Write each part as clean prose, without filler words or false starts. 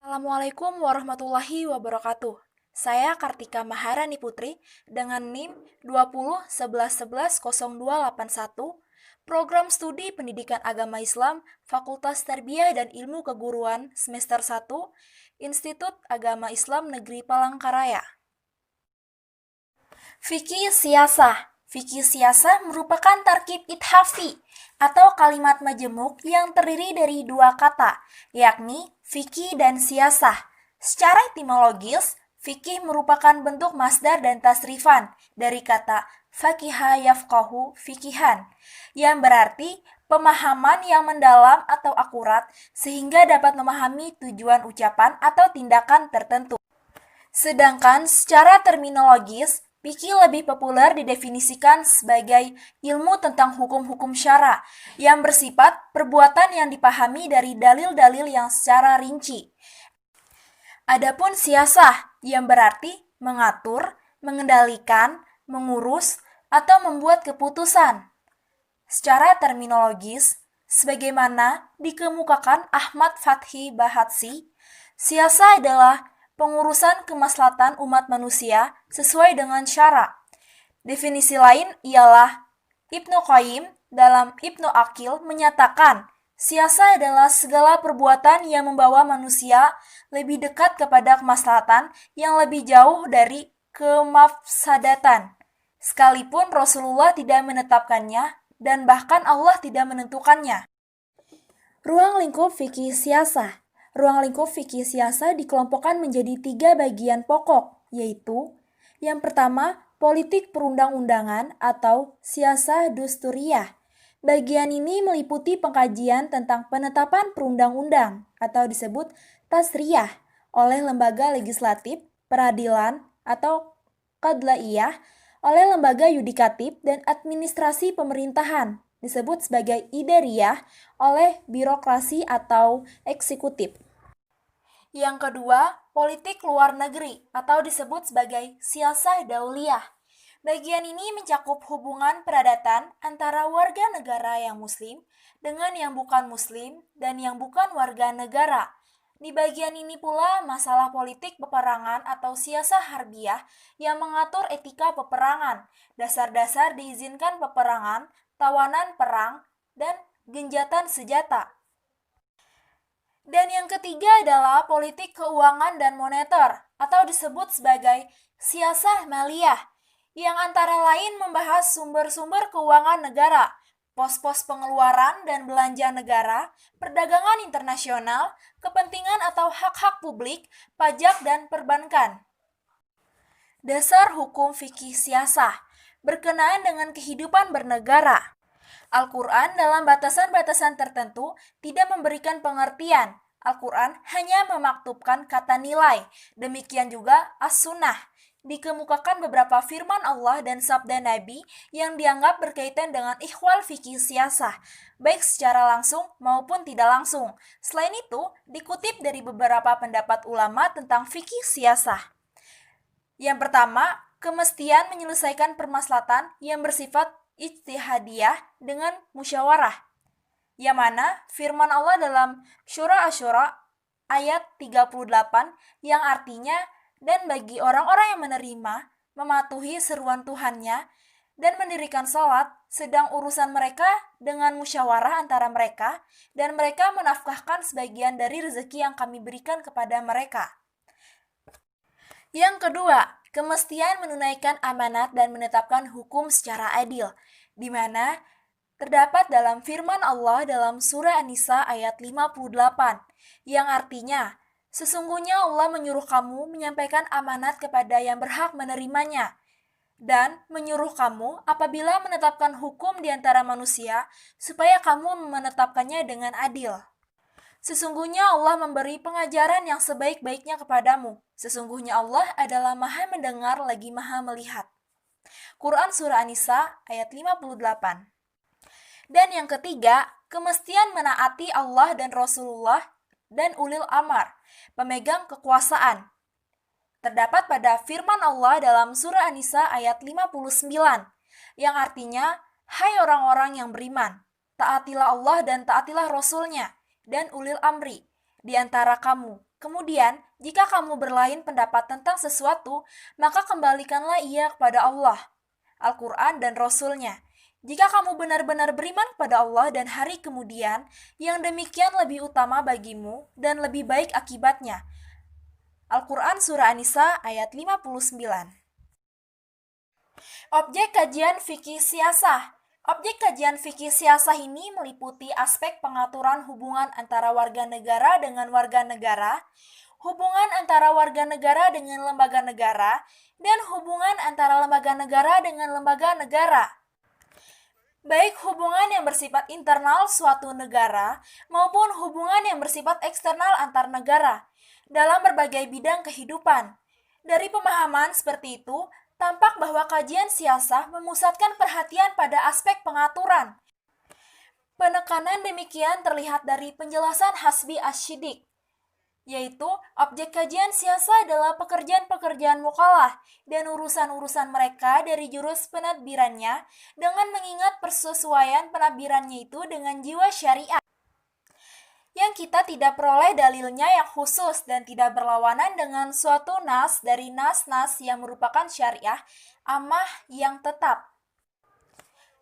Assalamualaikum warahmatullahi wabarakatuh. Saya Kartika Maharani Putri dengan NIM 2011110281, Program Studi Pendidikan Agama Islam, Fakultas Tarbiyah dan Ilmu Keguruan semester 1, Institut Agama Islam Negeri Palangkaraya. Fikih Siasah. Fikih siasah merupakan tarkib ithafi atau kalimat majemuk yang terdiri dari dua kata, yakni fikih dan siasah. Secara etimologis, fikih merupakan bentuk masdar dan tasrifan dari kata fakiha yafqahu fikihan, yang berarti pemahaman yang mendalam atau akurat sehingga dapat memahami tujuan ucapan atau tindakan tertentu. Sedangkan secara terminologis, fikih lebih populer didefinisikan sebagai ilmu tentang hukum-hukum syara yang bersifat perbuatan yang dipahami dari dalil-dalil yang secara rinci. Adapun siasah yang berarti mengatur, mengendalikan, mengurus, atau membuat keputusan. Secara terminologis, sebagaimana dikemukakan Ahmad Fathi Bahatsi, siasah adalah pengurusan kemaslahatan umat manusia sesuai dengan syara. Definisi lain ialah Ibnu Qayyim dalam Ibnu Aqil menyatakan, siasah adalah segala perbuatan yang membawa manusia lebih dekat kepada kemaslahatan yang lebih jauh dari kemafsadatan. Sekalipun Rasulullah tidak menetapkannya dan bahkan Allah tidak menentukannya. Ruang lingkup fikih siasah. Ruang lingkup fikih siasah dikelompokkan menjadi 3 bagian pokok, yaitu yang pertama, politik perundang-undangan atau siasah dusturiyah. Bagian ini meliputi pengkajian tentang penetapan perundang-undang atau disebut tasriyah oleh lembaga legislatif, peradilan atau qadlaiyah oleh lembaga yudikatif dan administrasi pemerintahan disebut sebagai idariyah oleh birokrasi atau eksekutif. Yang kedua, politik luar negeri atau disebut sebagai siasah dauliyah. Bagian ini mencakup hubungan peradatan antara warga negara yang muslim dengan yang bukan muslim dan yang bukan warga negara. Di bagian ini pula masalah politik peperangan atau siasah harbiah yang mengatur etika peperangan, dasar-dasar diizinkan peperangan, tawanan perang, dan genjatan senjata. Dan yang ketiga adalah politik keuangan dan moneter atau disebut sebagai siasah maliyah yang antara lain membahas sumber-sumber keuangan negara, pos-pos pengeluaran dan belanja negara, perdagangan internasional, kepentingan atau hak-hak publik, pajak dan perbankan. Dasar hukum fikih siasah berkenaan dengan kehidupan bernegara. Al-Quran dalam batasan-batasan tertentu tidak memberikan pengertian. Al-Quran hanya memaktubkan kata nilai. Demikian juga As-Sunnah. Dikemukakan beberapa firman Allah dan sabda Nabi yang dianggap berkaitan dengan ikhwal fikih siasah, baik secara langsung maupun tidak langsung. Selain itu, dikutip dari beberapa pendapat ulama tentang fikih siasah. Yang pertama, kemestian menyelesaikan permasalahan yang bersifat ijtihadiyah dengan musyawarah, yang mana firman Allah dalam Syura Asyura ayat 38 yang artinya, dan bagi orang-orang yang menerima, mematuhi seruan Tuhannya, dan mendirikan sholat, sedang urusan mereka dengan musyawarah antara mereka, dan mereka menafkahkan sebagian dari rezeki yang kami berikan kepada mereka. Yang kedua, kemestian menunaikan amanat dan menetapkan hukum secara adil, di mana terdapat dalam firman Allah dalam surah An-Nisa ayat 58, yang artinya, sesungguhnya Allah menyuruh kamu menyampaikan amanat kepada yang berhak menerimanya, dan menyuruh kamu apabila menetapkan hukum di antara manusia, supaya kamu menetapkannya dengan adil. Sesungguhnya Allah memberi pengajaran yang sebaik-baiknya kepadamu. Sesungguhnya Allah adalah Maha mendengar lagi Maha melihat. Quran Surah An-Nisa ayat 58. Dan yang ketiga, kemestian menaati Allah dan Rasulullah dan ulil amar, pemegang kekuasaan. Terdapat pada firman Allah dalam Surah An-Nisa ayat 59, yang artinya, hai orang-orang yang beriman, taatilah Allah dan taatilah Rasulnya, dan ulil amri, di antara kamu. Kemudian, jika kamu berlain pendapat tentang sesuatu, maka kembalikanlah ia kepada Allah, Al-Quran dan Rasul-Nya. Jika kamu benar-benar beriman kepada Allah dan hari kemudian, yang demikian lebih utama bagimu dan lebih baik akibatnya. Al-Quran Surah An-Nisa ayat 59. Objek kajian fikih siasah. Objek kajian fikih siasah ini meliputi aspek pengaturan hubungan antara warga negara dengan warga negara, hubungan antara warga negara dengan lembaga negara, dan hubungan antara lembaga negara dengan lembaga negara. Baik hubungan yang bersifat internal suatu negara maupun hubungan yang bersifat eksternal antar negara dalam berbagai bidang kehidupan. Dari pemahaman seperti itu, tampak bahwa kajian siasah memusatkan perhatian pada aspek pengaturan. Penekanan demikian terlihat dari penjelasan Hasbi Asy-Syidik, yaitu objek kajian siasah adalah pekerjaan-pekerjaan mukalah dan urusan-urusan mereka dari jurus penadbirannya dengan mengingat persesuaian penadbirannya itu dengan jiwa syariat, yang kita tidak peroleh dalilnya yang khusus dan tidak berlawanan dengan suatu nas dari nas-nas yang merupakan syariah amah yang tetap.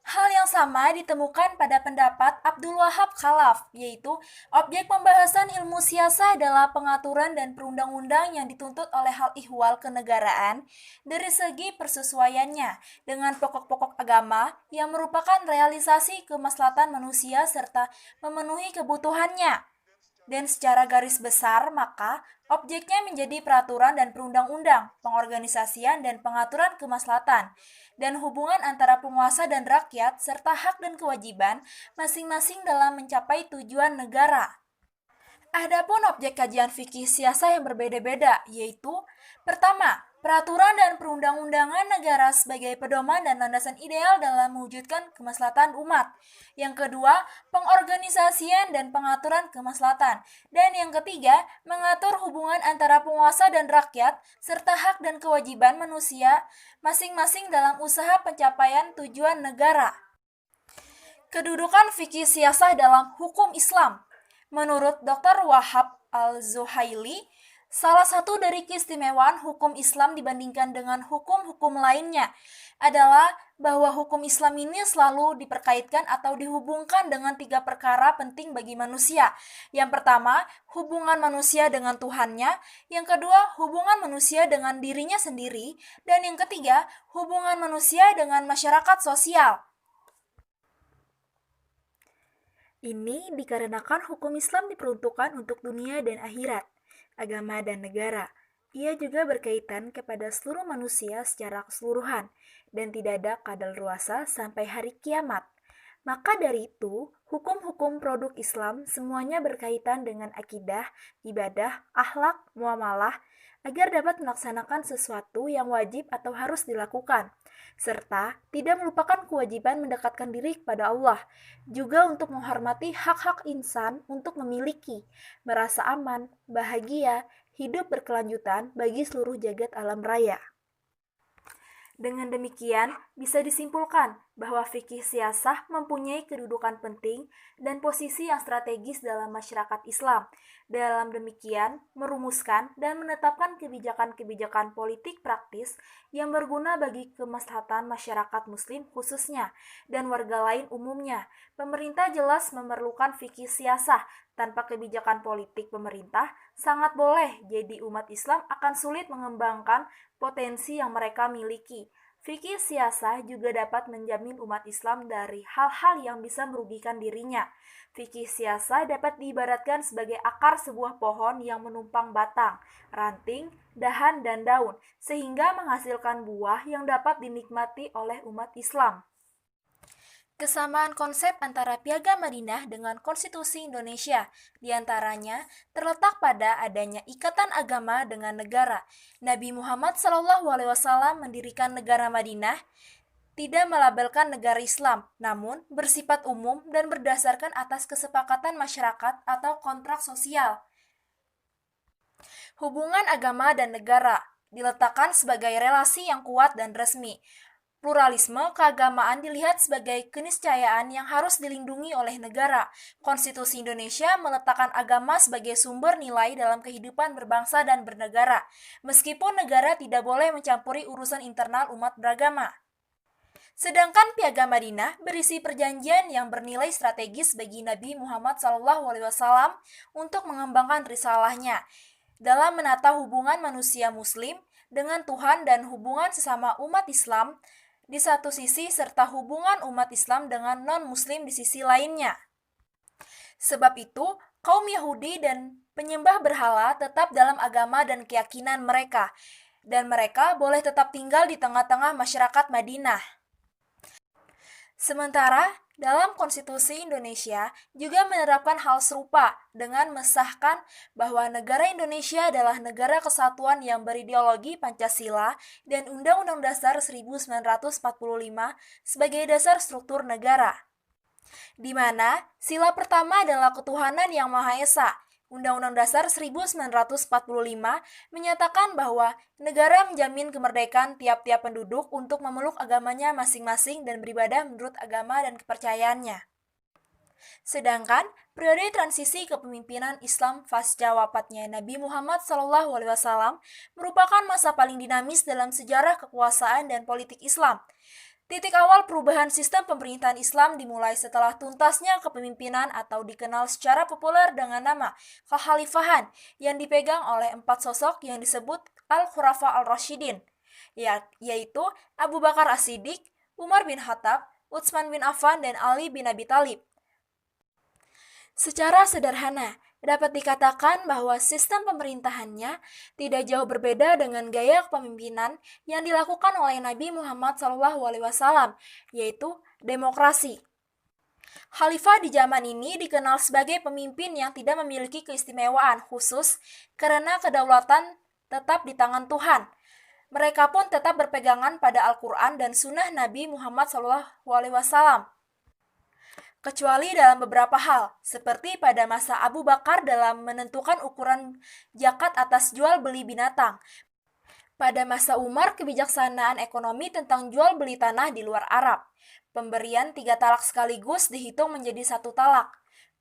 Hal yang sama ditemukan pada pendapat Abdul Wahab Khalaf, yaitu objek pembahasan ilmu siasah adalah pengaturan dan perundang-undang yang dituntut oleh hal ihwal kenegaraan dari segi persesuaiannya dengan pokok-pokok agama yang merupakan realisasi kemaslahatan manusia serta memenuhi kebutuhannya. Dan secara garis besar, maka objeknya menjadi peraturan dan perundang-undang, pengorganisasian dan pengaturan kemaslahatan, dan hubungan antara penguasa dan rakyat, serta hak dan kewajiban masing-masing dalam mencapai tujuan negara. Adapun objek kajian fikih siasah yang berbeda-beda, yaitu pertama, peraturan dan perundang-undangan negara sebagai pedoman dan landasan ideal dalam mewujudkan kemaslahatan umat. Yang kedua, pengorganisasian dan pengaturan kemaslahatan. Dan yang ketiga, mengatur hubungan antara penguasa dan rakyat, serta hak dan kewajiban manusia masing-masing dalam usaha pencapaian tujuan negara. Kedudukan fikih siasah dalam hukum Islam. Menurut Dr. Wahab Al-Zuhaili, salah satu dari keistimewaan hukum Islam dibandingkan dengan hukum-hukum lainnya adalah bahwa hukum Islam ini selalu diperkaitkan atau dihubungkan dengan 3 perkara penting bagi manusia. Yang pertama, hubungan manusia dengan Tuhannya. Yang kedua, hubungan manusia dengan dirinya sendiri. Dan yang ketiga, hubungan manusia dengan masyarakat sosial. Ini dikarenakan hukum Islam diperuntukkan untuk dunia dan akhirat, agama dan negara. Ia juga berkaitan kepada seluruh manusia secara keseluruhan dan tidak ada kadaluarsa sampai hari kiamat. Maka dari itu, hukum-hukum produk Islam semuanya berkaitan dengan akidah, ibadah, akhlak, muamalah, agar dapat melaksanakan sesuatu yang wajib atau harus dilakukan, serta tidak melupakan kewajiban mendekatkan diri kepada Allah, juga untuk menghormati hak-hak insan untuk memiliki, merasa aman, bahagia, hidup berkelanjutan bagi seluruh jagat alam raya. Dengan demikian, bisa disimpulkan bahwa fikih siasah mempunyai kedudukan penting dan posisi yang strategis dalam masyarakat Islam. Dalam demikian, merumuskan dan menetapkan kebijakan-kebijakan politik praktis yang berguna bagi kemaslahatan masyarakat Muslim khususnya dan warga lain umumnya. Pemerintah jelas memerlukan fikih siasah. Tanpa kebijakan politik pemerintah, sangat boleh jadi umat Islam akan sulit mengembangkan potensi yang mereka miliki. Fikih siasah juga dapat menjamin umat Islam dari hal-hal yang bisa merugikan dirinya. Fikih siasah dapat diibaratkan sebagai akar sebuah pohon yang menumpang batang, ranting, dahan, dan daun, sehingga menghasilkan buah yang dapat dinikmati oleh umat Islam. Kesamaan konsep antara Piagam Madinah dengan Konstitusi Indonesia, diantaranya terletak pada adanya ikatan agama dengan negara. Nabi Muhammad SAW mendirikan negara Madinah, tidak melabelkan negara Islam, namun bersifat umum dan berdasarkan atas kesepakatan masyarakat atau kontrak sosial. Hubungan agama dan negara diletakkan sebagai relasi yang kuat dan resmi. Pluralisme keagamaan dilihat sebagai keniscayaan yang harus dilindungi oleh negara. Konstitusi Indonesia meletakkan agama sebagai sumber nilai dalam kehidupan berbangsa dan bernegara, meskipun negara tidak boleh mencampuri urusan internal umat beragama. Sedangkan Piagam Madinah berisi perjanjian yang bernilai strategis bagi Nabi Muhammad SAW untuk mengembangkan risalahnya dalam menata hubungan manusia Muslim dengan Tuhan dan hubungan sesama umat Islam di satu sisi serta hubungan umat Islam dengan non-Muslim di sisi lainnya. Sebab itu, kaum Yahudi dan penyembah berhala tetap dalam agama dan keyakinan mereka, dan mereka boleh tetap tinggal di tengah-tengah masyarakat Madinah. Sementara, dalam Konstitusi Indonesia juga menerapkan hal serupa dengan mesahkan bahwa negara Indonesia adalah negara kesatuan yang berideologi Pancasila dan Undang-Undang Dasar 1945 sebagai dasar struktur negara. Di mana sila pertama adalah ketuhanan yang Maha Esa. Undang-Undang Dasar 1945 menyatakan bahwa negara menjamin kemerdekaan tiap-tiap penduduk untuk memeluk agamanya masing-masing dan beribadah menurut agama dan kepercayaannya. Sedangkan periode transisi kepemimpinan Islam pasca wafatnya Nabi Muhammad SAW merupakan masa paling dinamis dalam sejarah kekuasaan dan politik Islam. Titik awal perubahan sistem pemerintahan Islam dimulai setelah tuntasnya kepemimpinan atau dikenal secara populer dengan nama kekhalifahan yang dipegang oleh 4 sosok yang disebut Al-Khulafa Ar-Rasyidin, yaitu Abu Bakar As-Siddiq, Umar bin Khattab, Utsman bin Affan, dan Ali bin Abi Thalib. Secara sederhana, dapat dikatakan bahwa sistem pemerintahannya tidak jauh berbeda dengan gaya kepemimpinan yang dilakukan oleh Nabi Muhammad SAW, yaitu demokrasi. Khalifah di zaman ini dikenal sebagai pemimpin yang tidak memiliki keistimewaan khusus karena kedaulatan tetap di tangan Tuhan. Mereka pun tetap berpegangan pada Al-Quran dan Sunnah Nabi Muhammad SAW. Kecuali dalam beberapa hal, seperti pada masa Abu Bakar dalam menentukan ukuran zakat atas jual beli binatang. Pada masa Umar, kebijaksanaan ekonomi tentang jual beli tanah di luar Arab. Pemberian 3 talak sekaligus dihitung menjadi 1 talak.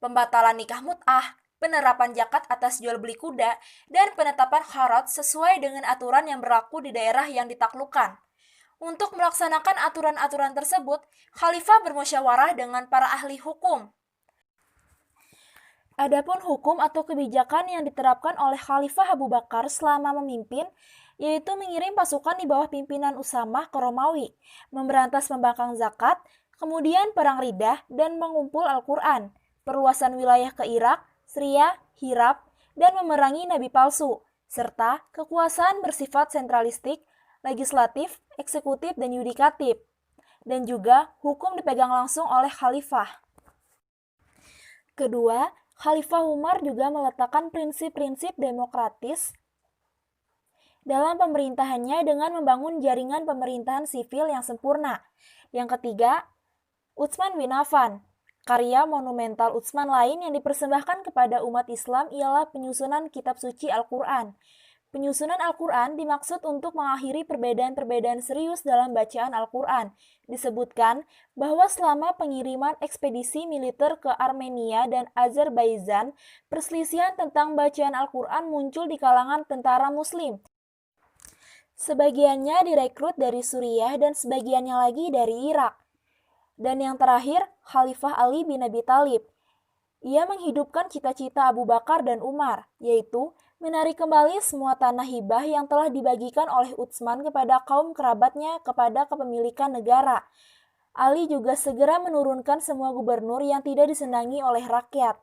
Pembatalan nikah mut'ah, penerapan zakat atas jual beli kuda, dan penetapan kharat sesuai dengan aturan yang berlaku di daerah yang ditaklukkan. Untuk melaksanakan aturan-aturan tersebut, Khalifah bermusyawarah dengan para ahli hukum. Adapun hukum atau kebijakan yang diterapkan oleh Khalifah Abu Bakar selama memimpin, yaitu mengirim pasukan di bawah pimpinan Usamah ke Romawi, memberantas pembangkang zakat, kemudian perang Riddah dan mengumpul Al-Quran, perluasan wilayah ke Irak, Syria, Hirab, dan memerangi nabi palsu, serta kekuasaan bersifat sentralistik, legislatif, eksekutif, dan yudikatif, dan juga hukum dipegang langsung oleh khalifah. Kedua, Khalifah Umar juga meletakkan prinsip-prinsip demokratis dalam pemerintahannya dengan membangun jaringan pemerintahan sipil yang sempurna. Yang ketiga, Utsman bin Affan. Karya monumental Utsman lain yang dipersembahkan kepada umat Islam ialah penyusunan kitab suci Al-Quran. Penyusunan Al-Quran dimaksud untuk mengakhiri perbedaan-perbedaan serius dalam bacaan Al-Quran. Disebutkan bahwa selama pengiriman ekspedisi militer ke Armenia dan Azerbaijan, perselisihan tentang bacaan Al-Quran muncul di kalangan tentara Muslim. Sebagiannya direkrut dari Suriah dan sebagiannya lagi dari Irak. Dan yang terakhir, Khalifah Ali bin Abi Thalib. Ia menghidupkan cita-cita Abu Bakar dan Umar, yaitu menarik kembali semua tanah hibah yang telah dibagikan oleh Utsman kepada kaum kerabatnya kepada kepemilikan negara. Ali juga segera menurunkan semua gubernur yang tidak disenangi oleh rakyat.